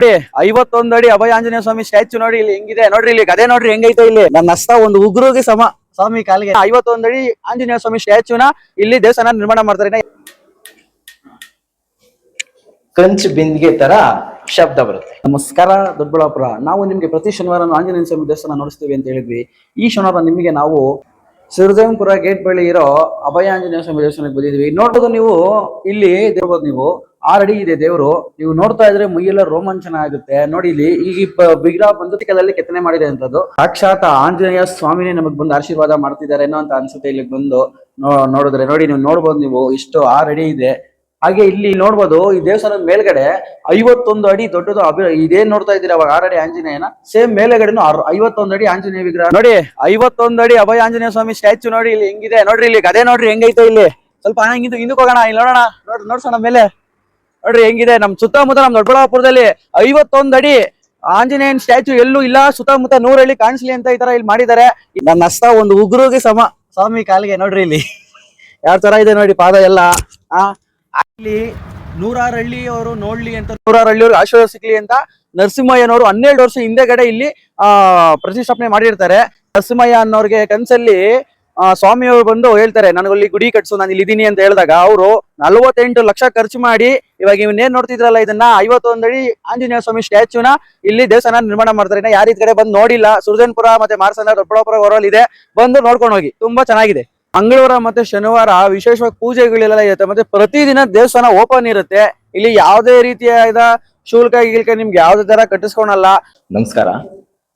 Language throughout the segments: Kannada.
51 ಅಡಿ ಅಭಯ ಆಂಜನೇಯ ಸ್ವಾಮಿ ಸ್ಟ್ಯಾಚು ನೋಡಿ ಇಲ್ಲಿ ಹೆಂಗಿದೆ ನೋಡ್ರಿ, ಇಲ್ಲಿ ಗದೆ ನೋಡ್ರಿ ಹೆಂಗೈತೆ ಇಲ್ಲಿ. ನನ್ನ ಹಸ್ತ ಒಂದು ಉಗ್ರಿಗೆ ಸಮ ಸ್ವಾಮಿ ಕಾಲಿಗೆ. 51 ಅಡಿ ಆಂಜನೇಯ ಸ್ವಾಮಿ ಸ್ಟ್ಯಾಚುನ ಇಲ್ಲಿ ದೇವಸ್ಥಾನ ನಿರ್ಮಾಣ ಮಾಡ್ತಾರೆ. ಕಂಚ್ ಬಿಂದಿಗೆ ತರ ಶಬ್ದ ಬರುತ್ತೆ. ನಮಸ್ಕಾರ ದೊಡ್ಡಬಳ್ಳಾಪುರ. ನಾವು ನಿಮ್ಗೆ ಪ್ರತಿ ಶನಿವಾರ ಆಂಜನೇಯ ಸ್ವಾಮಿ ದೇವಸ್ಥಾನ ನೋಡಿಸ್ತೀವಿ ಅಂತ ಹೇಳಿದ್ವಿ. ಈ ಶನಿವಾರ ನಿಮಗೆ ನಾವು ಸಿರುದೇವಪುರ ಗೇಟ್ ಬಳಿ ಇರೋ ಅಭಯ ಆಂಜನೇಯ ಸ್ವಾಮಿ ದೇವಸ್ಥಾನಕ್ಕೆ ಬಂದಿದ್ವಿ. ನೋಡ್ಬೋದು ನೀವು ಇಲ್ಲಿ ದೇವ್ಬೋದು, ನೀವು 6 ಅಡಿ ಇದೆ ದೇವರು. ನೀವು ನೋಡ್ತಾ ಇದ್ರೆ ಮೈಯೆಲ್ಲ ರೋಮಾಂಚನ ಆಗುತ್ತೆ ನೋಡಿ. ಇಲ್ಲಿ ಈ ವಿಗ್ರಹ ಬಂದು ಕಲ್ಲಲ್ಲಿ ಕೆತ್ತನೆ ಮಾಡಿದೆ ಅಂತದ್ದು. ಸಾಕ್ಷಾತ್ ಆಂಜನೇಯ ಸ್ವಾಮಿನೇ ನಮಗ್ ಬಂದು ಆಶೀರ್ವಾದ ಮಾಡ್ತಿದ್ದಾರೆ ಏನೋ ಅಂತ ಅನ್ಸುತ್ತೆ. ಇಲ್ಲಿ ಬಂದು ನೋಡಿದ್ರೆ ನೋಡಿ, ನೀವು ನೋಡ್ಬೋದು, ನೀವು ಇಷ್ಟು 6 ಅಡಿ ಇದೆ. ಹಾಗೆ ಇಲ್ಲಿ ನೋಡ್ಬೋದು, ಈ ದೇವಸ್ಥಾನದ ಮೇಲ್ಗಡೆ 51 ಅಡಿ ದೊಡ್ಡದು ಇದೇನ್ ನೋಡ್ತಾ ಇದ್ದೀರಾ ಅವಾಗ 6 ಅಡಿ ಆಂಜನೇಯನ ಸೇಮ್ ಮೇಲ್ಗಡೆನು 51 ಅಡಿ ಆಂಜನೇಯ ವಿಗ್ರಹ ನೋಡಿ. 51 ಅಡಿ ಅಭಯ ಆಂಜನೇಯ ಸ್ವಾಮಿ ಸ್ಟ್ಯಾಚು ನೋಡಿ ಇಲ್ಲಿ ಹೆಂಗಿದೆ ನೋಡ್ರಿ, ಇಲ್ಲಿ ಗದೆ ನೋಡ್ರಿ ಹೆಂಗೈತೆ ಇಲ್ಲಿ. ಸ್ವಲ್ಪ ಹಿಂದಕ್ಕೆ ಹೋಗೋಣ, ಇಲ್ಲಿ ನೋಡೋಣ, ನೋಡ್ಸೋಣ ಮೇಲೆ ನೋಡ್ರಿ ಹೆಂಗಿದೆ. ನಮ್ ಸುತ್ತಮುತ್ತ ನಮ್ ದೊಡ್ಡಬಳ್ಳಾಪುರದಲ್ಲಿ 51 ಅಡಿ ಆಂಜನೇಯನ್ ಸ್ಟ್ಯಾಚು ಎಲ್ಲೂ ಇಲ್ಲ. ಸುತ್ತಮುತ್ತ 100 ಹಳ್ಳಿ ಕಾಣಿಸ್ಲಿ ಅಂತ ಈ ತರ ಇಲ್ಲಿ ಮಾಡಿದ್ದಾರೆ. ನನ್ನ ಹಸ್ತ ಒಂದು ಉಗ್ರಿಗೆ ಸಮ ಸ್ವಾಮಿ ಕಾಲಿಗೆ ನೋಡ್ರಿ ಇಲ್ಲಿ ಯಾವ ತರ ಇದೆ ನೋಡಿ ಪಾದ ಎಲ್ಲ. ಅಲ್ಲಿ 106 ಹಳ್ಳಿಯವರು ನೋಡ್ಲಿ ಅಂತ, 106 ಹಳ್ಳಿಯವ್ರಿಗೆ ಆಶೀರ್ವಾದ ಸಿಗ್ಲಿ ಅಂತ ನರಸಿಂಹಯ್ಯನವರು 12 ವರ್ಷ ಹಿಂದೆಗಡೆ ಇಲ್ಲಿ ಪ್ರತಿಷ್ಠಾಪನೆ ಮಾಡಿರ್ತಾರೆ. ನರಸಿಂಹಯ್ಯ ಅನ್ನೋರ್ಗೆ ಕನ್ಸಲ್ಲಿ ಸ್ವಾಮಿಯವರು ಬಂದು ಹೇಳ್ತಾರೆ, ನನಗಲ್ಲಿ ಗುಡಿ ಕಟ್ಸು, ನಾನು ಇಲ್ಲಿ ಇದೀನಿ ಅಂತ ಹೇಳಿದಾಗ ಅವರು 48 ಲಕ್ಷ ಖರ್ಚು ಮಾಡಿ ಇವಾಗ ಇವನ್ನೇನ್ ನೋಡ್ತಿದ್ರಲ್ಲ ಇದನ್ನ 51 ಅಡಿ ಆಂಜನೇಯ ಸ್ವಾಮಿ ಸ್ಟ್ಯಾಚುನ ಇಲ್ಲಿ ದೇವಸ್ಥಾನ ನಿರ್ಮಾಣ ಮಾಡ್ತಾರೆ. ಯಾರ ಕಡೆ ಬಂದು ನೋಡಿಲ್ಲ, ಸುರಜನಪುರ ಮತ್ತೆ ಮಾರ್ಸಂದ್ರ ದೊಡ್ಡಬಳ್ಳಾಪುರ ಹೊರಲ್ಲಿ ಇದೆ, ಬಂದು ನೋಡ್ಕೊಂಡು ಹೋಗಿ, ತುಂಬಾ ಚೆನ್ನಾಗಿದೆ. ಮಂಗಳವಾರ ಮತ್ತೆ ಶನಿವಾರ ವಿಶೇಷವಾಗಿ ಪೂಜೆಗಳೆಲ್ಲ ಇರುತ್ತೆ. ಮತ್ತೆ ಪ್ರತಿದಿನ ದೇವಸ್ಥಾನ ಓಪನ್ ಇರುತ್ತೆ. ಇಲ್ಲಿ ಯಾವುದೇ ರೀತಿಯಾದ ಶುಲ್ಕ ನಿಮ್ಗೆ ಯಾವ್ದೇ ತರ ಕಟ್ಟಿಸ್ಕೊಳಲ್ಲ. ನಮಸ್ಕಾರ.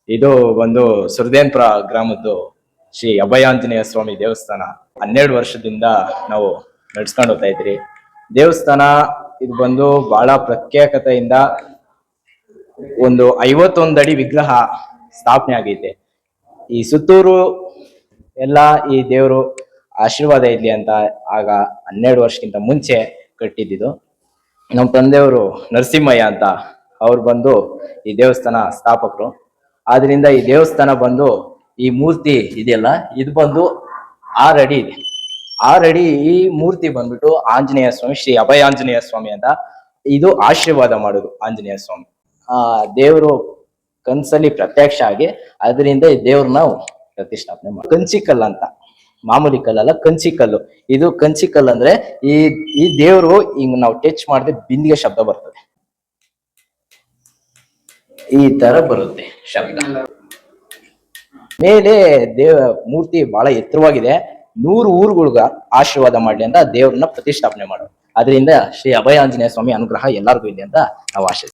ಇದು ಒಂದು ಸುರದೇನ್ಪುರ ಗ್ರಾಮದ್ದು ಶ್ರೀ ಅಭಯಾಂಜನೇಯ ಸ್ವಾಮಿ ದೇವಸ್ಥಾನ 12 ವರ್ಷದಿಂದ ನಾವು ನಡ್ಸ್ಕೊಂಡು ಹೋಗ್ತಾ ಇದ್ರಿ. ದೇವಸ್ಥಾನ ಇದು ಬಂದು ಬಹಳ ಪ್ರತ್ಯೇಕತೆಯಿಂದ ಒಂದು 51 ಅಡಿ ವಿಗ್ರಹ ಸ್ಥಾಪನೆ ಆಗೈತೆ. ಈ ಸುತ್ತೂರು ಎಲ್ಲ ಈ ದೇವರು ಆಶೀರ್ವಾದ ಇರ್ಲಿ ಅಂತ ಆಗ 12 ವರ್ಷಕ್ಕಿಂತ ಮುಂಚೆ ಕಟ್ಟಿದ್ದು. ನಮ್ಮ ತಂದೆಯವರು ನರಸಿಂಹಯ್ಯ ಅಂತ ಅವ್ರು ಬಂದು ಈ ದೇವಸ್ಥಾನ ಸ್ಥಾಪಕರು. ಆದ್ರಿಂದ ಈ ದೇವಸ್ಥಾನ ಬಂದು ಈ ಮೂರ್ತಿ ಇದೆಯಲ್ಲ, ಇದು ಬಂದು 6 ಅಡಿ ಇದೆ. 6 ಅಡಿ ಈ ಮೂರ್ತಿ ಬಂದ್ಬಿಟ್ಟು ಆಂಜನೇಯ ಸ್ವಾಮಿ, ಶ್ರೀ ಅಭಯ ಆಂಜನೇಯ ಸ್ವಾಮಿ ಅಂತ. ಇದು ಆಶೀರ್ವಾದ ಮಾಡೋದು ಆಂಜನೇಯ ಸ್ವಾಮಿ. ದೇವರು ಕನ್ಸಲ್ಲಿ ಪ್ರತ್ಯಕ್ಷ ಆಗಿ ಅದರಿಂದ ಈ ದೇವ್ರನ್ನ ಪ್ರತಿಷ್ಠಾಪನೆ ಮಾಡಿ. ಕಂಚಿಕಲ್ಲು ಅಂತ, ಮಾಮೂಲಿ ಕಲ್ಲಲ್ಲ, ಕಂಚಿಕಲ್ಲು. ಇದು ಕಂಚಿಕಲ್ಲು ಅಂದ್ರೆ ಈ ದೇವರು ಹಿಂಗ್ ನಾವು ಟಚ್ ಮಾಡಿದ್ರೆ ಬಿಂದಿಗೆ ಶಬ್ದ ಬರ್ತದೆ, ಈ ತರ ಬರುತ್ತೆ ಶಬ್ದ. ಮೇಲೆ ಮೂರ್ತಿ ಬಹಳ ಎತ್ತರವಾಗಿದೆ. 100 ಊರುಗಳ್ಗ ಆಶೀರ್ವಾದ ಮಾಡ್ಲಿ ಅಂತ ದೇವ್ರನ್ನ ಪ್ರತಿಷ್ಠಾಪನೆ ಮಾಡೋದು. ಅದರಿಂದ ಶ್ರೀ ಅಭಯ ಆಂಜನೇಯ ಸ್ವಾಮಿ ಅನುಗ್ರಹ ಎಲ್ಲರಿಗೂ ಇದೆ ಅಂತ ನಾವು ಆಶಿಸ್ತೀವಿ.